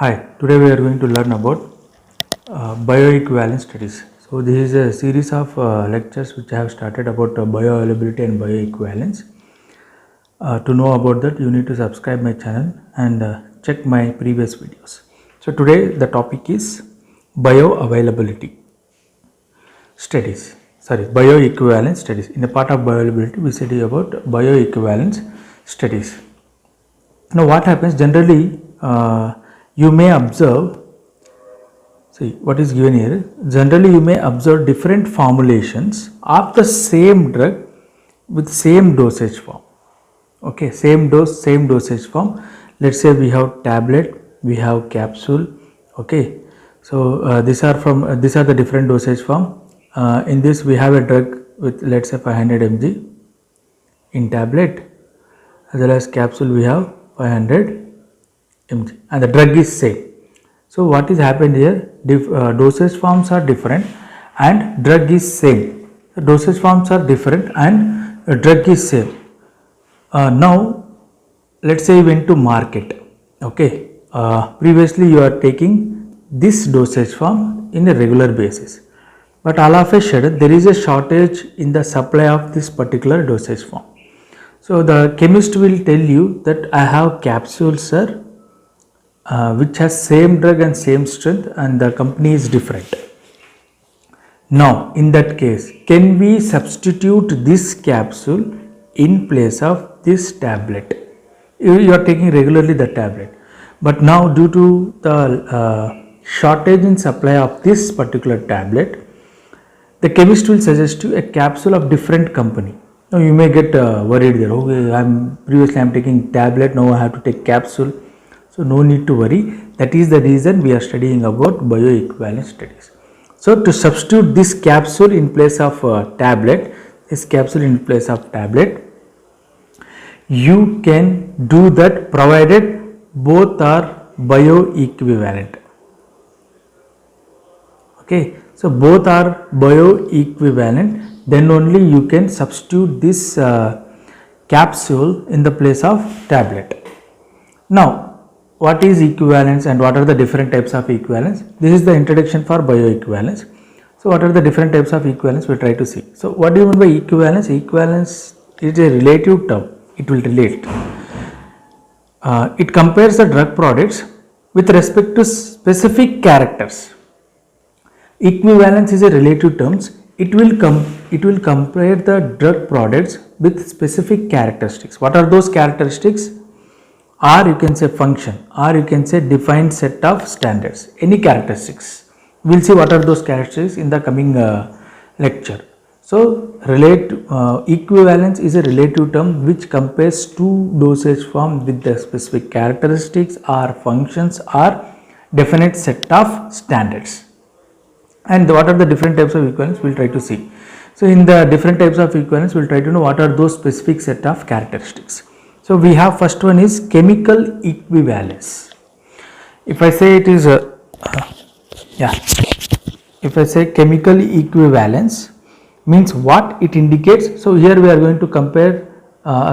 Hi, today we are going to learn about bioequivalence studies. So this is a series of lectures which I have started about bioavailability and bioequivalence. To know about that, you need to subscribe my channel and check my previous videos. So today the topic is bioavailability studies. Sorry, bioequivalence studies. In the part of bioavailability, we study about bioequivalence studies. Now what happens generally, you may observe, see what is given here, generally you may observe different formulations of the same drug with same dosage form. Okay, same dose, same dosage form. Let's say we have tablet, we have capsule. Okay, so these are the different dosage form. In this we have a drug with, let's say, 500 mg in tablet, as well as capsule we have 500 mg, and the drug is same. So what is happened here, dosage forms are different and drug is same. The dosage forms are different and drug is same. Now let's say you went to market. Okay, previously you are taking this dosage form in a regular basis, but all of a sudden there is a shortage in the supply of this particular dosage form. So the chemist will tell you that I have capsules, sir, which has same drug and same strength, and the company is different. Now in that case, can we substitute this capsule in place of this tablet? You are taking regularly the tablet, but now due to the shortage in supply of this particular tablet, the chemist will suggest you a capsule of different company. Now you may get worried there. Okay, previously I'm taking tablet, now I have to take capsule. So no need to worry. That is the reason we are studying about bioequivalence studies. So to substitute this capsule in place of tablet, you can do that provided both are bioequivalent. Okay, so both are bioequivalent, then only you can substitute this capsule in the place of tablet. Now what is equivalence and what are the different types of equivalence? This is the introduction for bioequivalence. So what are the different types of equivalence, we try to see. So what do you mean by equivalence? Equivalence is a relative term. It will relate. It compares the drug products with respect to specific characters. Equivalence is a relative terms. It will compare the drug products with specific characteristics. What are those characteristics? Or you can say function, or you can say defined set of standards, any characteristics. We will see what are those characteristics in the coming lecture. So equivalence is a relative term which compares two dosage forms with the specific characteristics or functions or definite set of standards. And what are the different types of equivalence, we will try to see. So in the different types of equivalence, we will try to know what are those specific set of characteristics. So we have, first one is chemical equivalence. If I say it is if I say chemical equivalence, means what it indicates. So here we are going to compare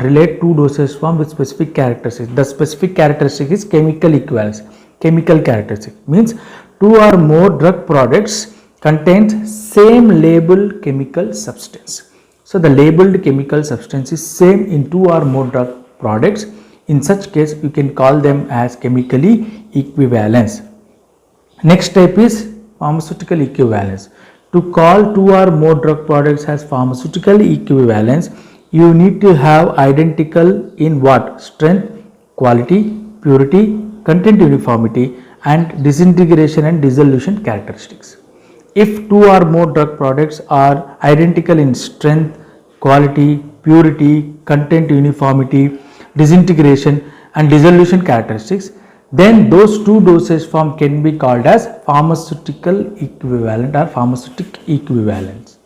relate two dosage form with specific characteristics. The specific characteristic is chemical equivalence. Chemical characteristic means two or more drug products contains same labeled chemical substance. So the labeled chemical substance is same in two or more drug products. In such case, you can call them as chemically equivalence. Next type is pharmaceutical equivalence. To call two or more drug products as pharmaceutical equivalence, you need to have identical in what? Strength, quality, purity, content uniformity, and disintegration and dissolution characteristics. If two or more drug products are identical in strength, quality, purity, content uniformity, disintegration and dissolution characteristics, then those two dosage form can be called as pharmaceutical equivalent or pharmaceutic equivalence.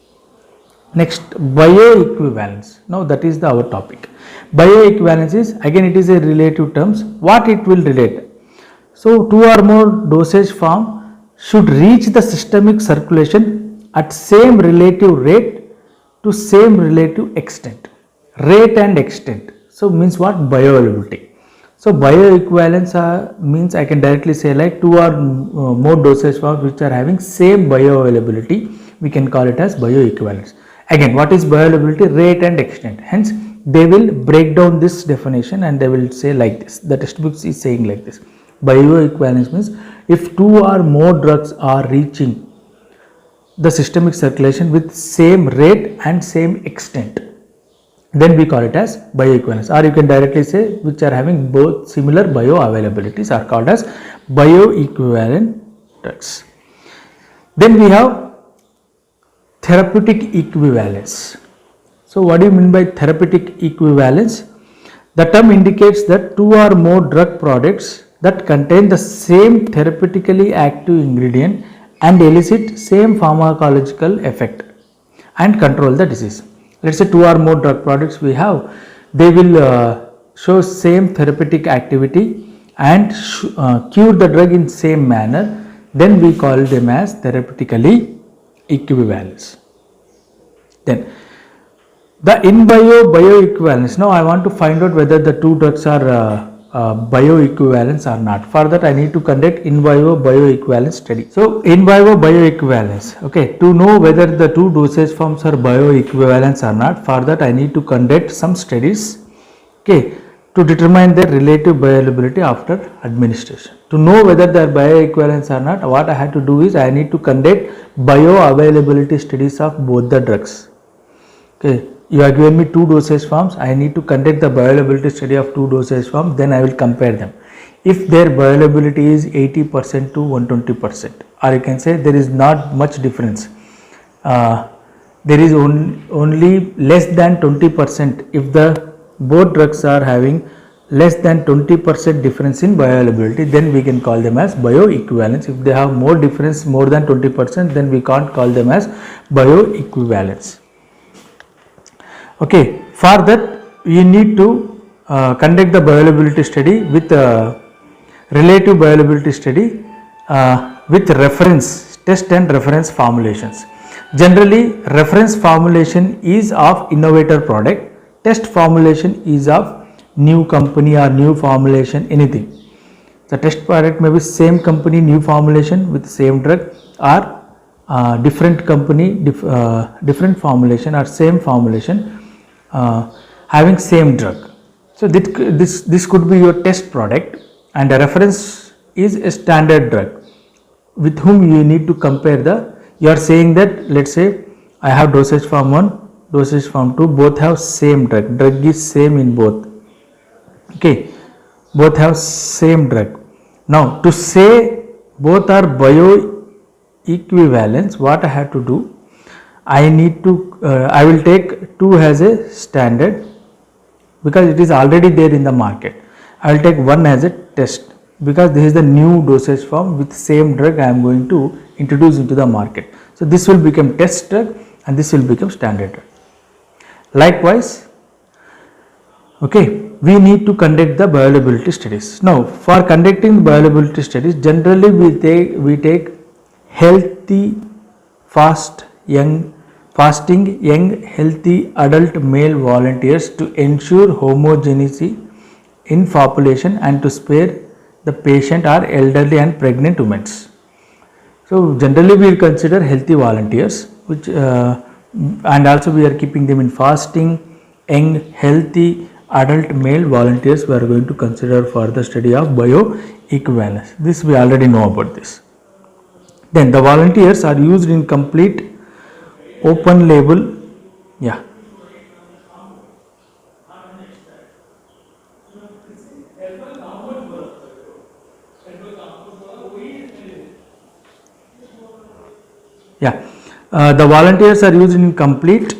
Next, bioequivalence. Now that is our topic. Bioequivalence is, again, it is a relative terms. What it will relate? So two or more dosage form should reach the systemic circulation at same relative rate to same relative extent. Rate and extent. So means what? Bioavailability. So bioequivalence means I can directly say like two or more dosage forms which are having same bioavailability, we can call it as bioequivalence. Again, what is bioavailability? Rate and extent. Hence they will break down this definition and they will say like this. The textbook is saying like this. Bioequivalence means if two or more drugs are reaching the systemic circulation with same rate and same extent, then we call it as bioequivalence, or you can directly say which are having both similar bioavailabilities are called as bioequivalent drugs. Then we have therapeutic equivalence. So what do you mean by therapeutic equivalence? The term indicates that two or more drug products that contain the same therapeutically active ingredient and elicit same pharmacological effect and control the disease. Let's say two or more drug products we have, they will show same therapeutic activity and cure the drug in same manner, then we call them as therapeutically equivalence. Then the in vivo bioequivalence. Now I want to find out whether the two drugs are bioequivalence or not. For that I need to conduct in vivo bioequivalence study. So in vivo bioequivalence, okay, to know whether the two dosage forms are bioequivalence or not, for that I need to conduct some studies, okay, to determine their relative bioavailability after administration. To know whether they are bioequivalence or not, what I have to do is I need to conduct bioavailability studies of both the drugs. Okay, you have given me two dosage forms, I need to conduct the bioavailability study of two dosage forms, then I will compare them. If their bioavailability is 80% to 120%, or you can say there is not much difference, there is only less than 20%, if the both drugs are having less than 20% difference in bioavailability, then we can call them as bioequivalence. If they have more difference more than 20%, then we can't call them as bioequivalence. Okay, for that you need to conduct the bioavailability study with relative bioavailability study with reference test and reference formulations. Generally reference formulation is of innovator product, test formulation is of new company or new formulation, anything. The test product may be same company, new formulation with same drug, or different company, different formulation or same formulation having same drug. So this could be your test product, and a reference is a standard drug with whom you need to compare the, you are saying that let's say I have dosage form 1, dosage form 2, both have same drug is same in both, okay, both have same drug. Now to say both are bioequivalence, what I have to do, I need to I will take 2 as a standard because it is already there in the market. I will take 1 as a test because this is the new dosage form with same drug I am going to introduce into the market. So this will become test drug and this will become standard drug. Likewise, okay, we need to conduct the bioavailability studies. Now for conducting the bioavailability studies, generally we take healthy fasting young healthy adult male volunteers to ensure homogeneity in population and to spare the patient or elderly and pregnant women. So generally we will consider healthy volunteers, which and also we are keeping them in fasting young healthy adult male volunteers we are going to consider for the study of bioequivalence. This we already know about this. Then the volunteers are used in complete open label, yeah. Yeah, the volunteers are used in complete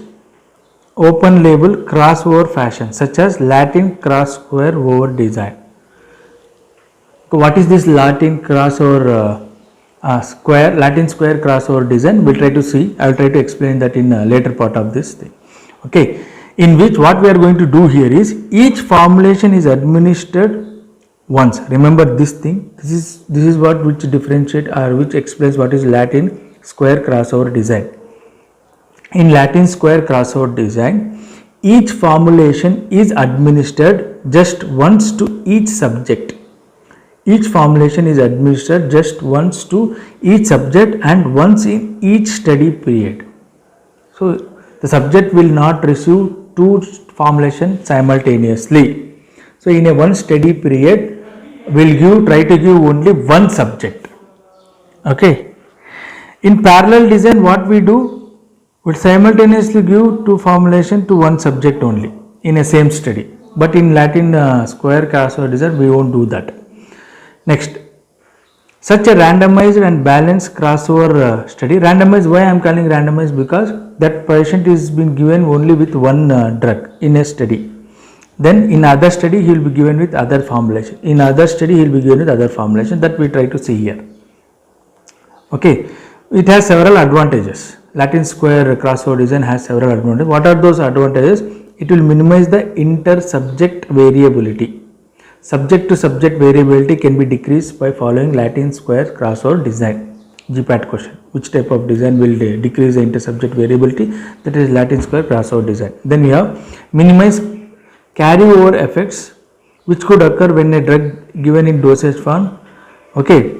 open label crossover fashion such as Latin crossover design. So what is this Latin crossover Latin square crossover design? We'll try to see. I will try to explain that in a later part of this thing. Okay, in which what we are going to do here is each formulation is administered once. Remember this thing. This is what which differentiate or which explains what is Latin square crossover design. In Latin square crossover design, each formulation is administered just once to each subject. Each formulation is administered just once to each subject and once in each study period. So the subject will not receive two formulations simultaneously. So in a one study period, we'll try to give only one subject. Okay. In parallel design, what we do, we'll simultaneously give two formulation to one subject only in a same study. But in Latin square crossover design, we won't do that. Next, such a randomized and balanced crossover study. Randomized, why I am calling randomized? Because that patient is being given only with one drug in a study. Then in other study he will be given with other formulation. In other study he will be given with other formulation. That we try to see here. Okay, it has several advantages. Latin square crossover design has several advantages. What are those advantages? It will minimize the inter-subject variability. Subject to subject variability can be decreased by following Latin square crossover design. GPAT question. Which type of design will decrease the inter-subject variability? That is Latin square crossover design. Then we have minimize carryover effects which could occur when a drug given in dosage form, okay,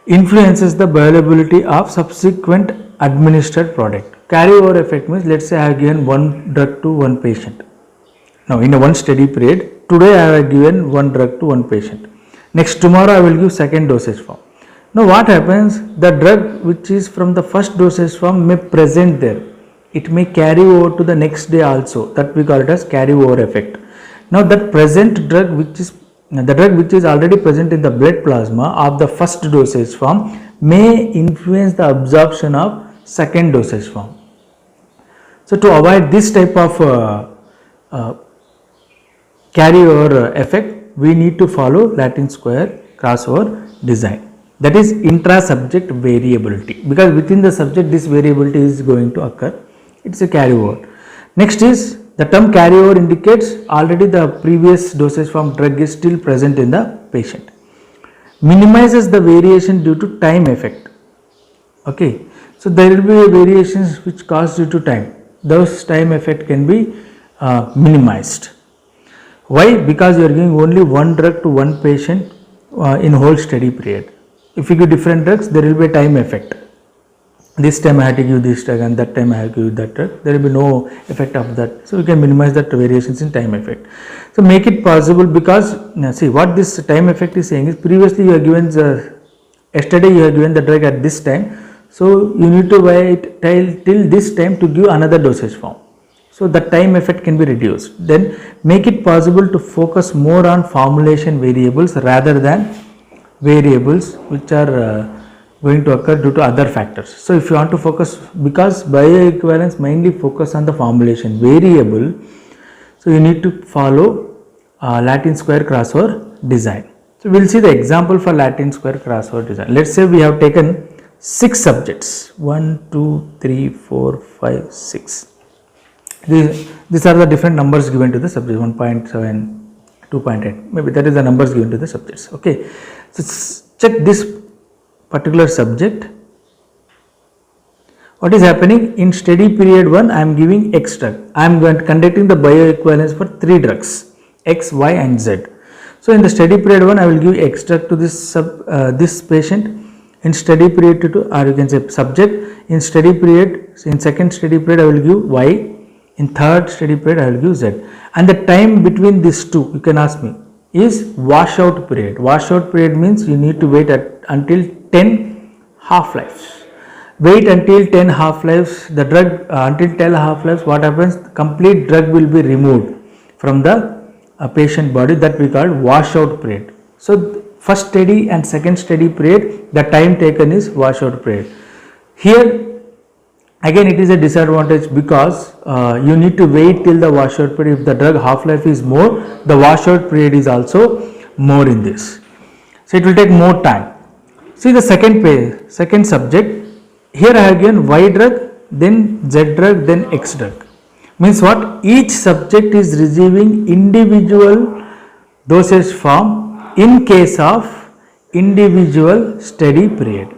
influences the bioavailability of subsequent administered product. Carryover effect means, let's say I have given one drug to one patient. Now in a one study period, today I have given one drug to one patient. Next tomorrow I will give second dosage form. Now what happens, the drug which is from the first dosage form may present there. It may carry over to the next day also. That we call it as carryover effect. Now that present drug which is already present in the blood plasma of the first dosage form may influence the absorption of second dosage form. So to avoid this type of carryover effect, we need to follow Latin square crossover design. That is intra-subject variability, because within the subject this variability is going to occur. It's a carryover. Next is, the term carryover indicates already the previous dosage form drug is still present in the patient. Minimizes the variation due to time effect. Okay, so there will be variations which cause due to time. Those time effect can be minimized. Why? Because you are giving only one drug to one patient in whole study period. If you give different drugs, there will be a time effect. This time I have to give this drug and that time I have to give that drug. There will be no effect of that. So we can minimize that variations in time effect. So make it possible, because see what this time effect is saying is, previously you have given yesterday you have given the drug at this time. So you need to wait till this time to give another dosage form. So the time effect can be reduced. Then make it possible to focus more on formulation variables rather than variables which are going to occur due to other factors. So if you want to focus, because bioequivalence mainly focus on the formulation variable, so you need to follow Latin square crossover design. So we will see the example for Latin square crossover design. Let's say we have taken 6 subjects, 1, 2, 3, 4, 5, 6. These are the different numbers given to the subject, 1.7, 2.8, maybe that is the numbers given to the subjects. Okay, so check this particular subject. What is happening in study period 1? I am giving X drug. I am conducting the bioequivalence for 3 drugs, X, Y and Z. So in the study period 1, I will give X drug to this patient. In study period 2, or you can say subject. In study period, in second study period, I will give Y. In third study period, I will give Z. And the time between these two, you can ask me, is washout period. Washout period means you need to wait until 10 half-lives. Wait until 10 half-lives, the drug until 10 half-lives, what happens? Complete drug will be removed from the patient body, that we call washout period. So first study and second study period, the time taken is washout period. Here again it is a disadvantage, because you need to wait till the washout period. If the drug half-life is more, the washout period is also more in this. So it will take more time. See the second subject, here I have given Y drug, then Z drug, then X drug. Means what? Each subject is receiving individual dosage form in case of individual study period.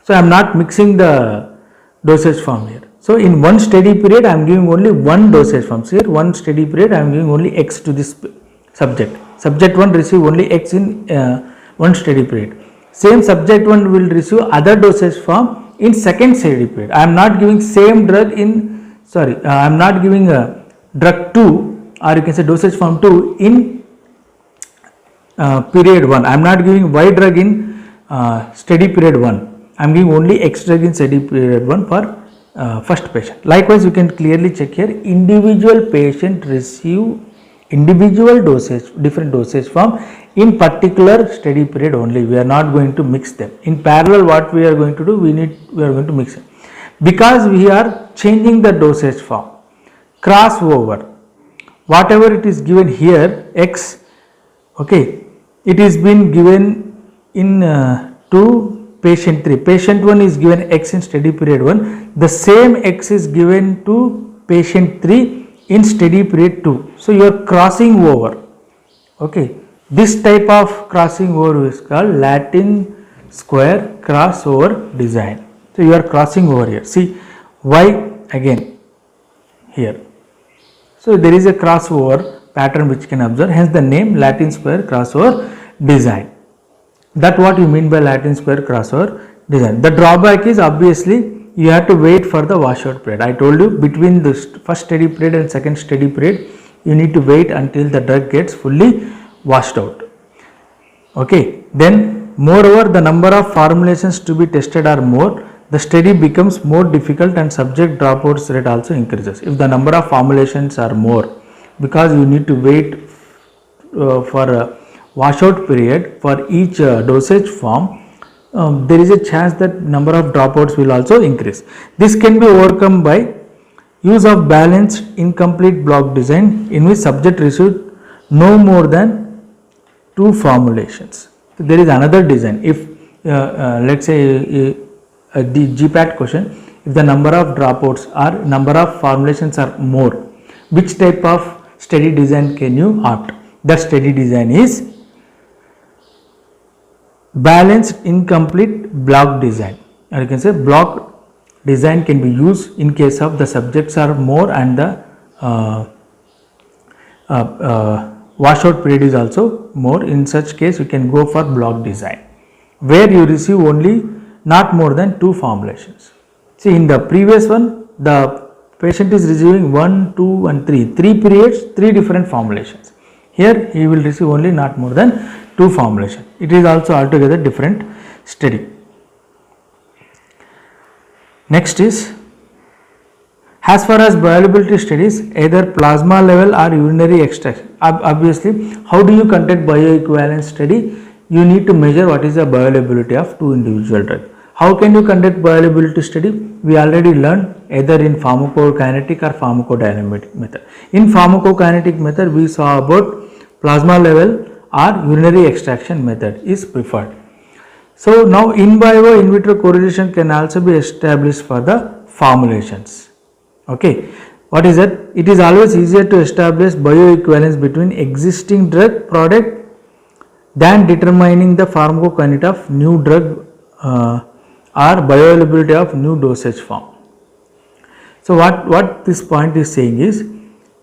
So I am not mixing the dosage form here. So in one study period I am giving only one dosage form. So here one study period I am giving only X to this subject. Subject 1 receive only X in one steady period. Same subject 1 will receive other dosage form in second steady period. I am not giving same drug in, I am not giving drug 2, or you can say dosage form 2 in period 1. I am not giving Y drug in steady period 1. I am giving only X drug in steady period 1 for first patient. Likewise, you can clearly check here, individual patient receive individual dosage, different dosage form in particular steady period only. We are not going to mix them. In parallel, what we are going to do, we are going to mix it, because we are changing the dosage form. Crossover, whatever it is given here, X, okay, it is been given in to patient 3. Patient 1 is given X in steady period 1. The same X is given to patient 3 in steady period 2. So you are crossing over. Okay, this type of crossing over is called Latin square crossover design. So you are crossing over here. See Y again here. So there is a crossover pattern which can observe, hence the name Latin square crossover design. That what you mean by Latin square crossover design. The drawback is obviously you have to wait for the washout period. I told you between the first steady period and second steady period, you need to wait until the drug gets fully washed out. Okay, then moreover, the number of formulations to be tested are more, the study becomes more difficult and subject dropouts rate also increases. If the number of formulations are more, because you need to wait for a washout period for each dosage form, there is a chance that number of dropouts will also increase. This can be overcome by use of balanced incomplete block design in which subject received no more than 2 formulations. So there is another design. If let's say the GPAT question, if the number of dropouts or number of formulations are more, which type of study design can you opt? The study design is balanced incomplete block design, or you can say block design can be used in case of the subjects are more and the washout period is also more. In such case, you can go for block design where you receive only not more than 2 formulations. See, in the previous one, the patient is receiving 1, 2 and 3 periods, 3 different formulations. Here he will receive only not more than 2 formulation. It is also altogether different study. Next is, as far as bioavailability studies, either plasma level or urinary extraction. Obviously, how do you conduct bioequivalence study? You need to measure what is the bioavailability of 2 individual drugs. How can you conduct bioavailability study? We already learned either in pharmacokinetic or pharmacodynamic method. In pharmacokinetic method, we saw about plasma level or urinary extraction method is preferred. So now in vivo in vitro correlation can also be established for the formulations. Okay, what is that? It is always easier to establish bioequivalence between existing drug product than determining the pharmacokinetic of new drug or bioavailability of new dosage form. So what this point is saying is,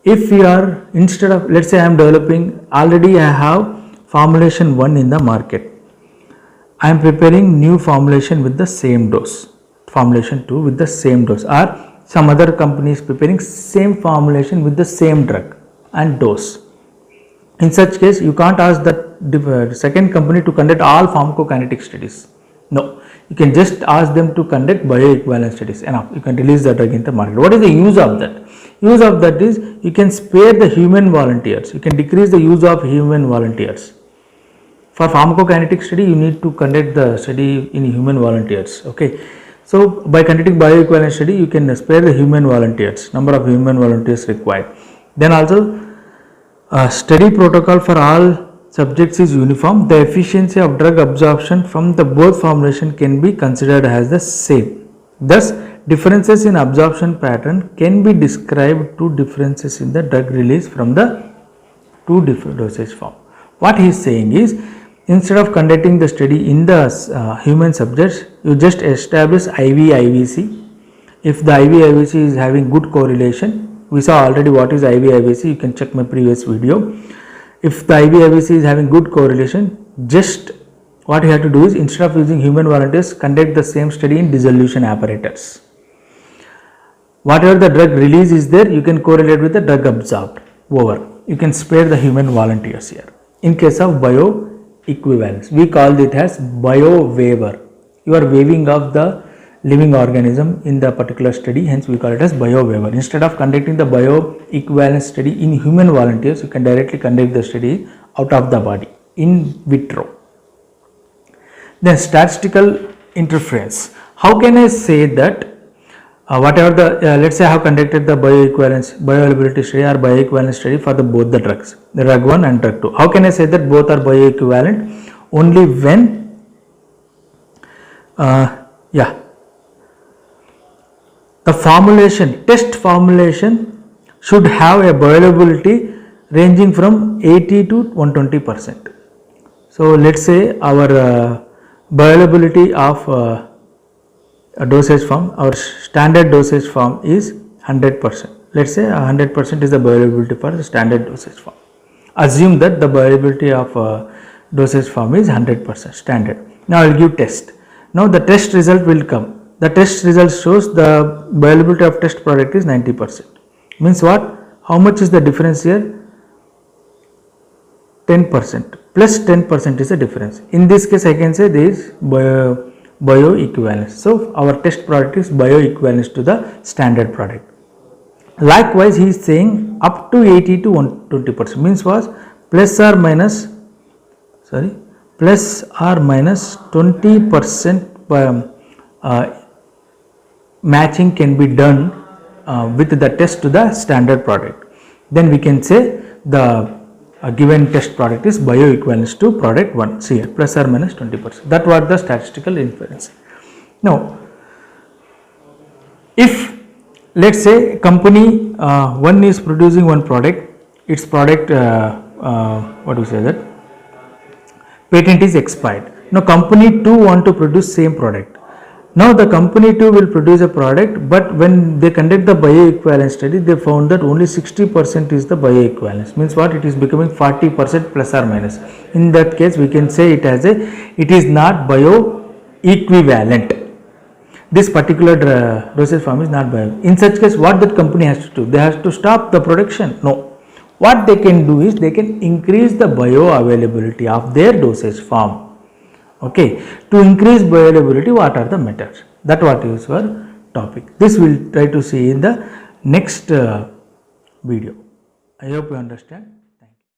if we are, instead of, let's say I am developing, already I have formulation 1 in the market, I am preparing new formulation with the same dose, formulation 2 with the same dose, or some other company is preparing same formulation with the same drug and dose. In such case, you can't ask the second company to conduct all pharmacokinetic studies. No, you can just ask them to conduct bioequivalence studies. Enough, you can release the drug in the market. What is the use of that? Use of that is, you can spare the human volunteers, you can decrease the use of human volunteers. For pharmacokinetic study, you need to conduct the study in human volunteers. Okay, so by conducting bioequivalence study, you can spare the human volunteers, number of human volunteers required. Then also, study protocol for all subjects is uniform. The efficiency of drug absorption from the both formulation can be considered as the same. Thus, differences in absorption pattern can be described to differences in the drug release from the 2 different dosage form. What he is saying is, instead of conducting the study in the human subjects, you just establish IV-IVC. If the IV-IVC is having good correlation, we saw already what is IV-IVC, you can check my previous video. if the IVIVC is having good correlation, just what you have to do is, instead of using human volunteers, conduct the same study in dissolution apparatus. Whatever the drug release is there, you can correlate with the drug absorbed. Over. You can spare the human volunteers here. In case of bioequivalence, we call it as bio-waiver. You are waiving off the living organism in the particular study, hence we call it as bio-waiver. Instead of conducting the bioequivalence study in human volunteers, you can directly conduct the study out of the body, in vitro. Then statistical interference. How can I say that whatever the let's say I have conducted the bioavailability study or bioequivalence study for both the drugs, the drug 1 and drug 2. How can I say that both are bioequivalent? Only when the formulation, test formulation should have a bioavailability ranging from 80 to 120%. So let's say our bioavailability of a dosage form, our standard dosage form is 100%. Let's say 100% is the bioavailability for the standard dosage form. Assume that the bioavailability of dosage form is 100% standard. Now I will give test. Now the test result will come. The test result shows the bioavailability of test product is 90%. Means what? How much is the difference here? 10%. Plus 10% is the difference. In this case, I can say this is bioequivalence. So our test product is bioequivalence to the standard product. Likewise, he is saying up to 80 to 120%. Means was plus or minus 20% matching can be done with the test to the standard product. Then we can say the given test product is bioequivalence to product 1. See here, plus or minus 20%. That was the statistical inference. Now, if let's say company 1 is producing one product, its product what do you say that patent is expired. Now company 2 want to produce same product. Now the company 2 will produce a product, but when they conduct the bioequivalence study, they found that only 60% is the bioequivalence. Means what? It is becoming 40% plus or minus. In that case, we can say it is not bioequivalent. This particular dosage form is not bio. In such case, what that company has to do? They have to stop the production? No. What they can do is they can increase the bioavailability of their dosage form. Okay, to increase bioavailability, what are the methods? That what is our topic. This we will try to see in the next video. I hope you understand.